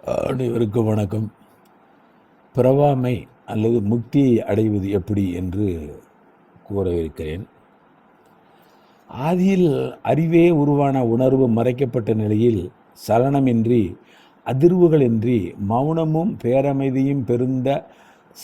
அனைவருக்கும் வணக்கம். பிறவாமை அல்லது முக்தியை அடைவது எப்படி என்று கூறவிருக்கிறேன். ஆதியில் அறிவே உருவான உணர்வு மறைக்கப்பட்ட நிலையில் சலனமின்றி அதிர்வுகளின்றி மௌனமும் பேரமைதியும் பெருந்த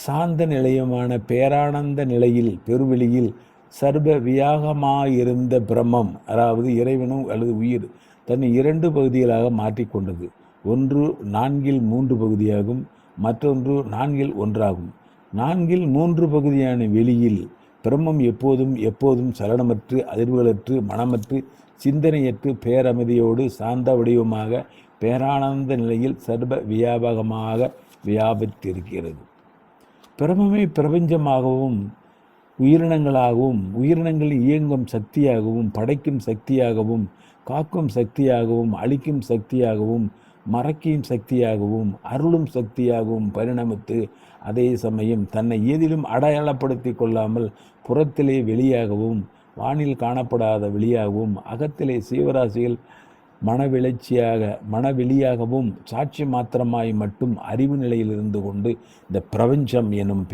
சாந்த நிலையமான பேரானந்த நிலையில் பெருவெளியில் சர்வ வியாகமாயிருந்த பிரம்மம், அதாவது இறைவனும் அல்லது உயிர், தன்னை 2 பகுதிகளாக மாற்றிக்கொண்டது. ஒன்று 4/3 பகுதியாகும், மற்றொன்று 4/1 4/3 பகுதியான வெளியில் பிரம்மம் எப்போதும் சலனமற்று அதிர்வுகளற்று மனமற்று சிந்தனையற்று பேரமைதியோடு சாந்த வடிவமாக பேரானந்த நிலையில் சர்வ வியாபகமாக வியாபித்திருக்கிறது. பிரம்மமே பிரபஞ்சமாகவும் உயிரினங்களாகவும் உயிரினங்கள் இயங்கும் சக்தியாகவும் படைக்கும் சக்தியாகவும் காக்கும் சக்தியாகவும் அழிக்கும் சக்தியாகவும் மறக்கும் சக்தியாகவும் அருளும் சக்தியாகவும் பரிணமித்து அதே சமயம் தன்னை ஏதிலும் அடையாளப்படுத்தி கொள்ளாமல் புறத்திலே வெளியாகவும் வானில் காணப்படாத வெளியாகவும் அகத்திலே சீவராசிகள் மனவெளியாகவும் சாட்சி மாத்திரமாய் மட்டும் அறிவு நிலையில் இருந்து கொண்டு இந்த பிரபஞ்சம் எனும்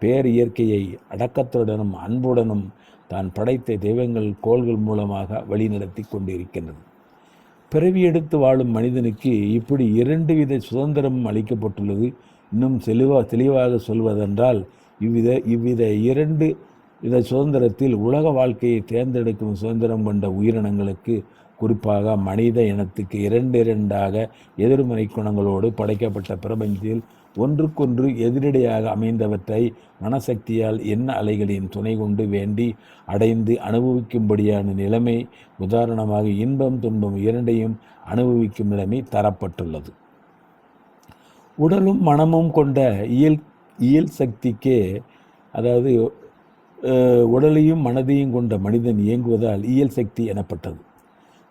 பேரியற்கையை அடக்கத்துடனும் அன்புடனும் தான் படைத்த தெய்வங்கள் கோள்கள் மூலமாக வழிநடத்தி கொண்டிருக்கின்றது. பிறவி எடுத்து வாழும் மனிதனுக்கு இப்படி 2 வித சுதந்திரம் அளிக்கப்பட்டுள்ளது. இன்னும் தெளிவாக சொல்வதென்றால் இவ்வித 2 வித சுதந்திரத்தில் உலக வாழ்க்கையை தேர்ந்தெடுக்கும் சுதந்திரம் கொண்ட உயிரினங்களுக்கு, குறிப்பாக மனித இனத்துக்கு 2 எதிர்மறை குணங்களோடு படைக்கப்பட்ட பிரபஞ்சத்தில் ஒன்றுக்கொன்று எதிரடையாக அமைந்தவற்றை மனசக்தியால் எண்ண அலைகளின் துணை கொண்டு வேண்டி அடைந்து அனுபவிக்கும்படியான நிலைமை, உதாரணமாக இன்பம் துன்பம் 2ஐயும் அனுபவிக்கும் நிலைமை தரப்பட்டுள்ளது. உடலும் மனமும் கொண்ட இயல் சக்திக்கே, அதாவது உடலையும் மனதையும் கொண்ட மனிதன் இயங்குவதால் இயல் சக்தி எனப்பட்டது.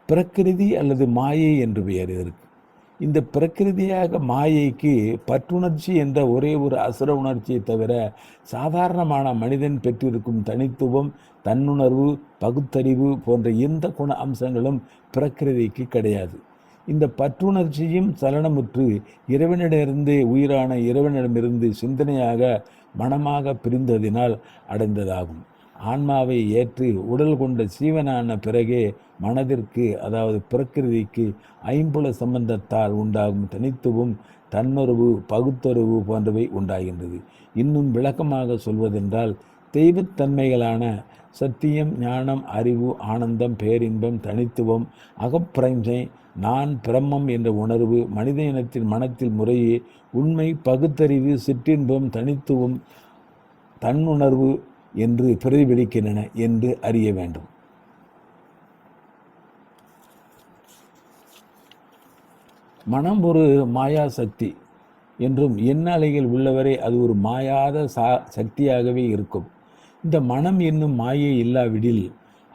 பிரகிருதி அல்லது மாயை என்று பெயர் இதற்கு. இந்த பிரகிருதியாக மாயைக்கு பற்றுணர்ச்சி என்ற ஒரே ஒரு அசுர உணர்ச்சியை தவிர சாதாரணமான மனிதன் பெற்றிருக்கும் தனித்துவம், தன்னுணர்வு, பகுத்தறிவு போன்ற எந்த குண அம்சங்களும் பிரகிருதிக்கு கிடையாது. இந்த பற்றுணர்ச்சியும் சலனமுற்று இறைவனிடமிருந்து உயிரான இறைவனிடமிருந்து சிந்தனையாக மனமாக பிரிந்ததினால் அடைந்ததாகும். ஆன்மாவை ஏற்று உடல் கொண்ட சீவனான பிறகே மனதிற்கு, அதாவது பிரகிருதிக்கு ஐம்புல சம்பந்தத்தால் உண்டாகும் தனித்துவம், தன்னுறவு, பகுத்தறிவு போன்றவை உண்டாகின்றது. இன்னும் விளக்கமாக சொல்வதென்றால் தெய்வத்தன்மைகளான சத்தியம், ஞானம், அறிவு, ஆனந்தம், பேரின்பம், தனித்துவம், அகப்பிரஞ்சை, நான் பிரம்மம் என்ற உணர்வு மனித இனத்தின் மனத்தில் முறையே உண்மை, பகுத்தறிவு, சிற்றின்பம், தனித்துவம், தன்னுணர்வு என்று பிரதிபலிக்கின்றன என்று அறிய வேண்டும். மனம் ஒரு மாயா சக்தி என்றும் எண்ண அலைகள் உள்ளவரை அது ஒரு மாயாத சக்தியாகவே இருக்கும். இந்த மனம் என்னும் மாயை இல்லாவிடில்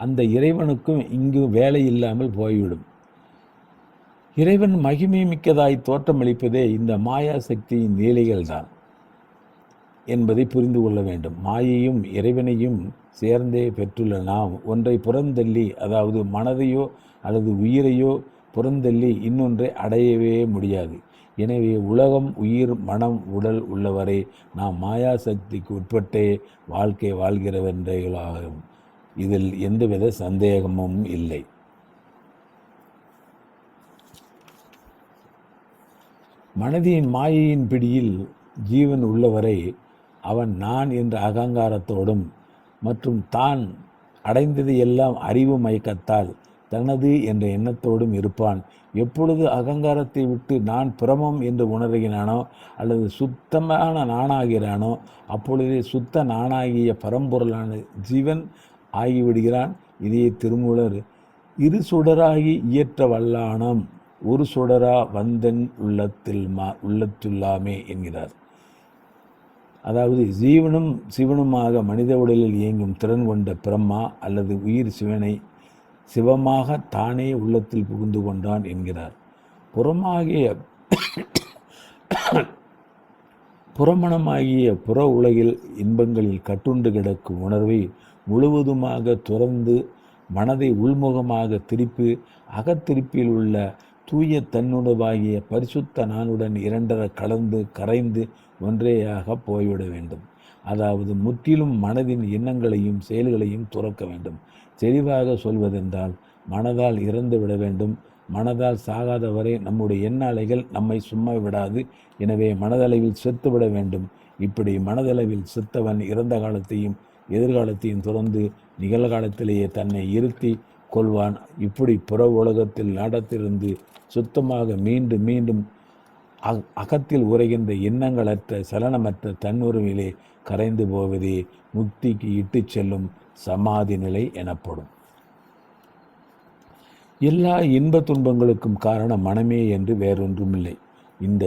அந்த இறைவனுக்கும் இங்கு வேலை இல்லாமல் போய்விடும். இறைவன் மகிமை மிக்கதாய் தோற்றமளிப்பதே இந்த மாயா சக்தியின் லீலைகள்தான் என்பதை புரிந்து கொள்ள வேண்டும். மாயையும் இறைவனையும் சேர்ந்தே பெற்றுள்ள நாம் ஒன்றை புறந்தள்ளி, அதாவது மனதையோ அல்லது உயிரையோ புறந்தள்ளி இன்னொன்றை அடையவே முடியாது. எனவே உலகம், உயிர், மனம், உடல் உள்ளவரை நாம் மாயா சக்திக்கு உட்பட்டே வாழ்க்கை வாழ்கிறவர்களாகும். இதில் எந்தவித சந்தேகமும் இல்லை. மனதின் மாயையின் பிடியில் ஜீவன் உள்ளவரை அவன் நான் என்ற அகங்காரத்தோடும் மற்றும் தான் அடைந்தது எல்லாம் அறிவு மயக்கத்தால் தனது என்ற எண்ணத்தோடும் இருப்பான். எப்பொழுது அகங்காரத்தை விட்டு நான் பிரமம் என்று உணர்கிறானோ அல்லது சுத்தமான நானாகிறானோ அப்பொழுதே சுத்த நானாகிய பரம்பொருளான ஜீவன் ஆகிவிடுகிறான். இதையே திருமூலர் இரு சுடராகி இயற்ற வல்லானம் ஒரு சுடரா வந்தன் உள்ளத்துள்ளாமே என்கிறார். அதாவது ஜீவனும் சிவனுமாக மனித உடலில் இயங்கும் திறன் கொண்ட பிரம்மா அல்லது உயிர் சிவமாக தானே உள்ளத்தில் புகுந்து கொண்டான் என்கிறார். புறமணமாகிய புற உலகில் இன்பங்களில் கட்டுண்டு கிடக்கும் உணர்வை முழுவதுமாக துறந்து மனதை உள்முகமாக திருப்பி அகத்திருப்பில் உள்ள தூய தன்னுணவாகிய பரிசுத்த நானுடன் இரண்டர கலந்து கரைந்து ஒன்றேயாக போய்விட வேண்டும். அதாவது முற்றிலும் மனதின் எண்ணங்களையும் செயல்களையும் துறக்க வேண்டும். தெளிவாக சொல்வதென்றால் மனதால் இறந்து விட வேண்டும். மனதால் சாகாத வரை நம்முடைய எண்ண அலைகள் நம்மை சும்மா விடாது. எனவே மனதளவில் செத்துவிட வேண்டும். இப்படி மனதளவில் செத்தவன் இறந்த காலத்தையும் எதிர்காலத்தையும் துறந்து நிகழ்காலத்திலேயே தன்னை இருத்தி கொள்வான். இப்படி புற உலகத்தில் நாடத்திலிருந்து சுத்தமாக மீண்டும் மீண்டும் அகத்தில் உரைகின்ற எண்ணங்களற்ற சலனமற்ற தன்னுரிமையிலே கரைந்து போவதே முக்திக்கு இட்டு செல்லும் சமாதி நிலை எனப்படும். எல்லா இன்ப துன்பங்களுக்கும் காரணம் மனமே என்று வேறொன்றுமில்லை. இந்த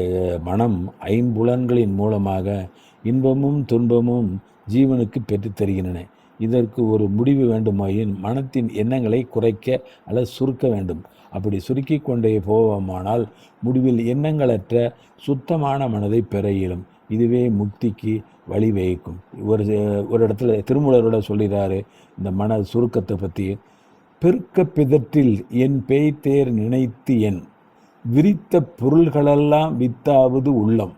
மனம் ஐம்புலன்களின் மூலமாக இன்பமும் துன்பமும் ஜீவனுக்கு பெற்றுத் தருகின்றன. இதற்கு ஒரு முடிவு வேண்டுமாயின் மனத்தின் எண்ணங்களை குறைக்க அல்லது சுருக்க வேண்டும். அப்படி சுருக்கி கொண்டே போவோமானால் முடிவில் எண்ணங்களற்ற சுத்தமான மனதை பெற இயலும். இதுவே முக்திக்கு வழிவகுக்கும். ஒரு இடத்துல திருமூலரோட சொல்கிறாரு இந்த மன சுருக்கத்தை பற்றி. பெருக்க பிதற்றில் என் பேய்த்தேர் நினைத்து என் விரித்த பொருள்களெல்லாம் வித்தாவது உள்ளம்.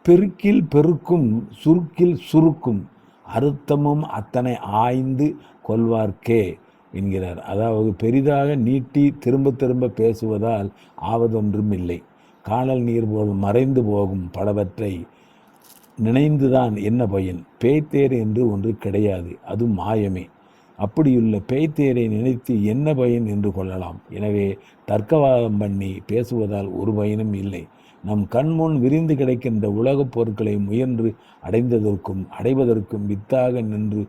பெருக்கில் பெருக்கும் சுருக்கில் சுருக்கும் அறுத்தமும் அத்தனை ஆய்ந்து கொள்வார்க்கே என்கிறார். அதாவது பெரிதாக நீட்டி திரும்ப திரும்ப பேசுவதால் ஆவதொன்றும் இல்லை. காணல் நீர் போல் மறைந்து போகும் பலவற்றை நினைந்துதான் என்ன பயன்? பேய்த்தேர் என்று ஒன்று கிடையாது, அது மாயமே. அப்படியுள்ள பேய்த்தேரை நினைத்து என்ன பயன் என்று கொள்ளலாம். எனவே தர்க்கவாதம் பண்ணி பேசுவதால் ஒரு பயனும் இல்லை. நம் கண்முன் விரிந்து கிடக்கின்ற உலகப் பொருட்களை முயன்று அடைவதற்கும் வித்தாக நின்று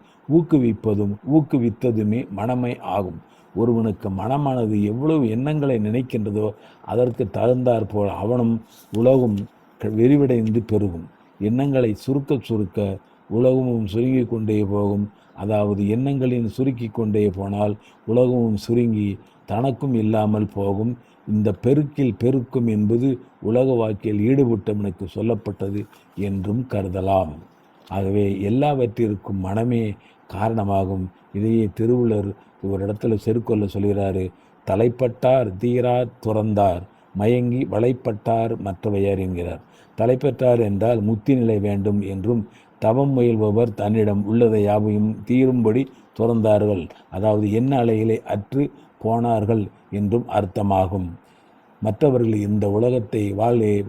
ஊக்குவித்ததுமே மனமே ஆகும். ஒருவனுக்கு மனமானது எவ்வளவு எண்ணங்களை நினைக்கின்றதோ அதற்கு தகுந்தாற்போல் அவனும் உலகம் விரிவடைந்து பெருகும். எண்ணங்களை சுருக்க உலகமும் சுருங்கி கொண்டே போகும். அதாவது எண்ணங்களின் சுருக்கி கொண்டே போனால் உலகமும் சுருங்கி தனக்கும் இல்லாமல் போகும். இந்த பெருக்கில் பெருக்கும் என்பது உலக வாக்கில் ஈடுபட்டவனுக்கு சொல்லப்பட்டது என்றும் கருதலாம். ஆகவே எல்லாவற்றிற்கும் மனமே காரணமாகும். இதையே திருவள்ளுவர் ஒரு இடத்துல செருக்கொள்ள சொல்கிறாரு. தலைப்பட்டார் தீரார் துறந்தார் மயங்கி வலைப்பட்டார் மற்றவையார் என்கிறார். தலைப்பட்டார் என்றால் முக்தி நிலை வேண்டும் என்றும், தவம் முயல்பவர் தன்னிடம் உள்ளதை யாவையும் தீரும்படி துறந்தார்கள், அதாவது எண்ண அலைகளை அற்று போனார்கள் என்றும் அர்த்தமாகும். மற்றவர்கள் இந்த உலகத்தை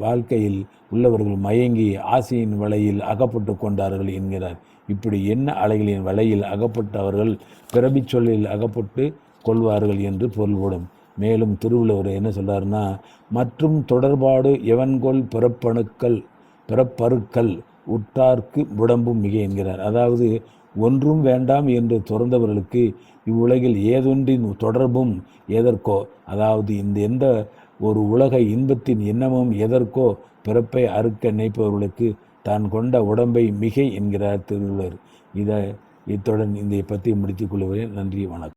வாழ்க்கையில் உள்ளவர்கள் மயங்கி ஆசையின் வலையில் அகப்பட்டு கொண்டார்கள் என்கிறார். இப்படி எண்ண அலைகளின் வலையில் அகப்பட்டவர்கள் பிறவி சொல்லில் அகப்பட்டு கொள்வார்கள் என்று பொருள்படும். மேலும் திருவள்ளுவர் என்ன சொல்றாருன்னா, மற்றும் தொடர்பாடு எவன்கொள் பிறப்பருக்கள் உற்றார்க்கு உடம்பும் மிக என்கிறார். அதாவது ஒன்றும் வேண்டாம் என்று துறந்தவர்களுக்கு இவ்வுலகில் ஏதொன்றின் தொடர்பும் எதற்கோ, அதாவது எந்த ஒரு உலக இன்பத்தின் எண்ணமும் எதற்கோ பிறப்பை அறுக்க நினைப்பவர்களுக்கு தான் கொண்ட உடம்பை மிகை என்கிறார் திருவள்ளுவர். இத்துடன் இதை பற்றி முடித்துக் கொள்கிறேன். நன்றி, வணக்கம்.